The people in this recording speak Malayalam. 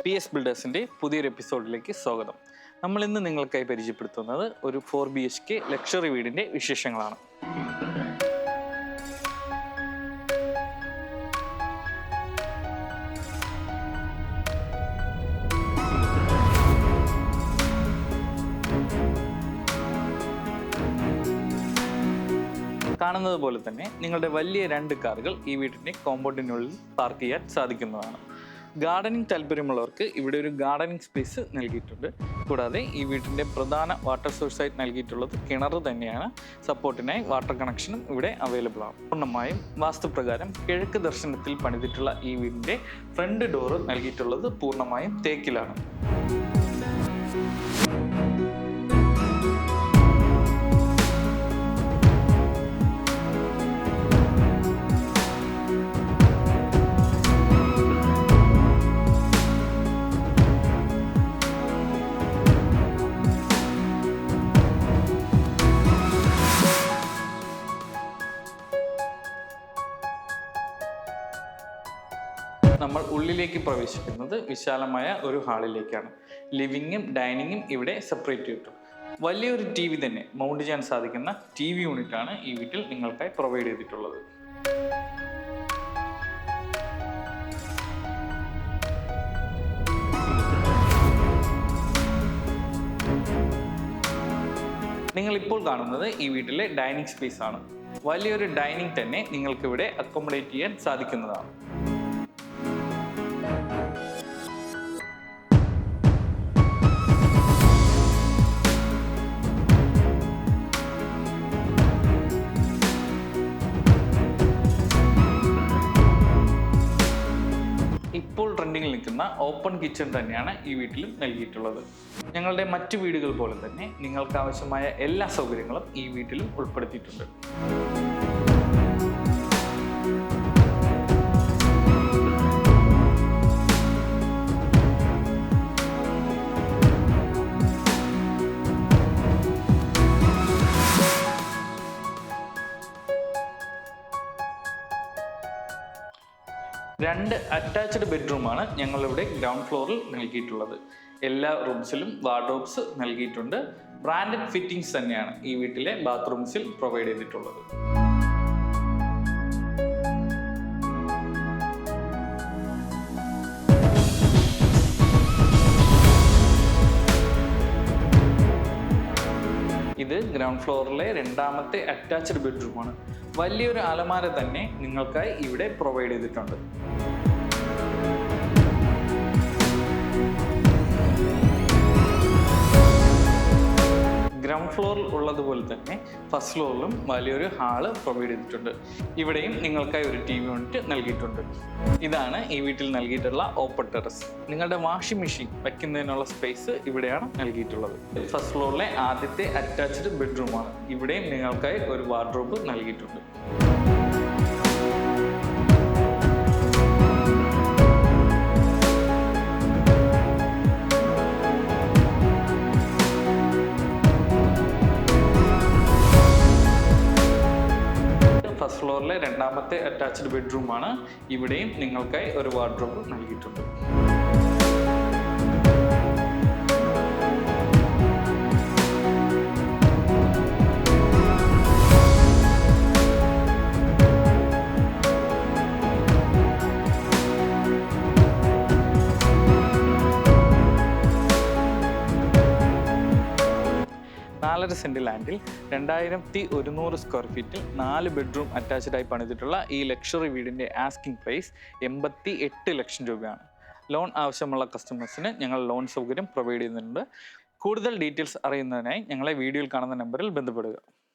PS ബിൽഡേഴ്സിൻ്റെ പുതിയൊരു എപ്പിസോഡിലേക്ക് സ്വാഗതം. നമ്മൾ ഇന്ന് നിങ്ങൾക്കായി പരിചയപ്പെടുത്തുന്നത് ഒരു 4 BHK ലക്ഷറി വീടിൻ്റെ വിശേഷങ്ങളാണ്. കാണുന്നത് പോലെ തന്നെ നിങ്ങളുടെ വലിയ 2 കാറുകൾ ഈ വീടിൻ്റെ കോമ്പൗണ്ടിനുള്ളിൽ പാർക്ക് ചെയ്യാൻ സാധിക്കുന്നതാണ്. ഗാർഡനിങ് താല്പര്യമുള്ളവർക്ക് ഇവിടെ ഒരു ഗാർഡനിങ് സ്പേസ് നൽകിയിട്ടുണ്ട്. കൂടാതെ ഈ വീടിൻ്റെ പ്രധാന വാട്ടർ സോഴ്സായി നൽകിയിട്ടുള്ളത് കിണർ തന്നെയാണ്. സപ്പോർട്ടിനായി വാട്ടർ കണക്ഷനും ഇവിടെ അവൈലബിൾ ആണ്. പൂർണ്ണമായും വാസ്തുപ്രകാരം കിഴക്ക് ദർശനത്തിൽ പണിതിട്ടുള്ള ഈ വീടിൻ്റെ ഫ്രണ്ട് ഡോറ് നൽകിയിട്ടുള്ളത് പൂർണ്ണമായും തേക്കിലാണ്. നമ്മൾ ഉള്ളിലേക്ക് പ്രവേശിക്കുന്നത് വിശാലമായ ഒരു ഹാളിലേക്കാണ്. ലിവിങ്ങും ഡൈനിങ്ങും ഇവിടെ സെപ്പറേറ്റ് കിട്ടും. വലിയൊരു TV തന്നെ മൗണ്ട് ചെയ്യാൻ സാധിക്കുന്ന TV യൂണിറ്റാണ് ഈ വീട്ടിൽ നിങ്ങൾക്കായി പ്രൊവൈഡ് ചെയ്തിട്ടുള്ളത്. നിങ്ങളിപ്പോൾ കാണുന്നത് ഈ വീട്ടിലെ ഡൈനിങ് സ്പേസ് ആണ്. വലിയൊരു ഡൈനിങ് തന്നെ നിങ്ങൾക്കിവിടെ അക്കോമഡേറ്റ് ചെയ്യാൻ സാധിക്കുന്നതാണ്. ഇപ്പോൾ ട്രെൻഡിങ്ങിൽ നിൽക്കുന്ന ഓപ്പൺ കിച്ചൺ തന്നെയാണ് ഈ വീട്ടിലും നൽകിയിട്ടുള്ളത്. ഞങ്ങളുടെ മറ്റു വീടുകൾ പോലെ തന്നെ നിങ്ങൾക്ക് ആവശ്യമായ എല്ലാ സൗകര്യങ്ങളും ഈ വീട്ടിലും ഉൾപ്പെടുത്തിയിട്ടുണ്ട്. രണ്ട് അറ്റാച്ച്ഡ് ബെഡ്റൂമാണ് ഞങ്ങളിവിടെ ഗ്രൗണ്ട് ഫ്ലോറിൽ നൽകിയിട്ടുള്ളത്. എല്ലാ റൂംസിലും വാർഡ്രോബ്സ് നൽകിയിട്ടുണ്ട്. ബ്രാൻഡഡ് ഫിറ്റിംഗ്സ് തന്നെയാണ് ഈ വീട്ടിലെ ബാത്റൂംസിൽ പ്രൊവൈഡ് ചെയ്തിട്ടുള്ളത്. ഇത് ഗ്രൗണ്ട് ഫ്ലോറിലെ രണ്ടാമത്തെ അറ്റാച്ച്ഡ് ബെഡ്റൂമാണ്. വലിയൊരു അലമാര തന്നെ നിങ്ങൾക്കായി ഇവിടെ പ്രൊവൈഡ് ചെയ്തിട്ടുണ്ട്. ഗ്രൗണ്ട് ഫ്ലോറിൽ ഉള്ളതുപോലെ തന്നെ ഫസ്റ്റ് ഫ്ലോറിലും വലിയൊരു ഹാള് പ്രൊവൈഡ് ചെയ്തിട്ടുണ്ട്. ഇവിടെയും നിങ്ങൾക്കായി ഒരു TV യൂണിറ്റ് നൽകിയിട്ടുണ്ട്. ഇതാണ് ഈ വീട്ടിൽ നൽകിയിട്ടുള്ള ഓപ്പൺ ടെറസ്. നിങ്ങളുടെ വാഷിംഗ് മെഷീൻ വയ്ക്കുന്നതിനുള്ള സ്പേസ് ഇവിടെയാണ് നൽകിയിട്ടുള്ളത്. ഫസ്റ്റ് ഫ്ലോറിലെ ആദ്യത്തെ അറ്റാച്ച്ഡ് ബെഡ്റൂമാണ്. ഇവിടെയും നിങ്ങൾക്കായി ഒരു വാർഡ്രോബ് നൽകിയിട്ടുണ്ട്. ഫസ്റ്റ് ഫ്ലോറിലെ രണ്ടാമത്തെ അറ്റാച്ച്ഡ് ബെഡ്റൂമാണ്. ഇവിടെയും നിങ്ങൾക്കായി ഒരു വാർഡ്രോബ് നൽകിയിട്ടുണ്ട്. നാലര സെന്റ് ലാൻഡിൽ 2100 സ്ക്വയർ ഫീറ്റിൽ 4 ബെഡ്റൂം അറ്റാച്ച്ഡായി പണിതിട്ടുള്ള ഈ ലക്ഷറി വീടിൻ്റെ ആസ്കിംഗ് പ്രൈസ് 88 ലക്ഷം രൂപയാണ്. ലോൺ ആവശ്യമുള്ള കസ്റ്റമേഴ്സിന് ഞങ്ങൾ ലോൺ സൗകര്യം പ്രൊവൈഡ് ചെയ്യുന്നുണ്ട്. കൂടുതൽ ഡീറ്റെയിൽസ് അറിയുന്നതിനായി ഞങ്ങളെ വീഡിയോയിൽ കാണുന്ന നമ്പറിൽ ബന്ധപ്പെടുക.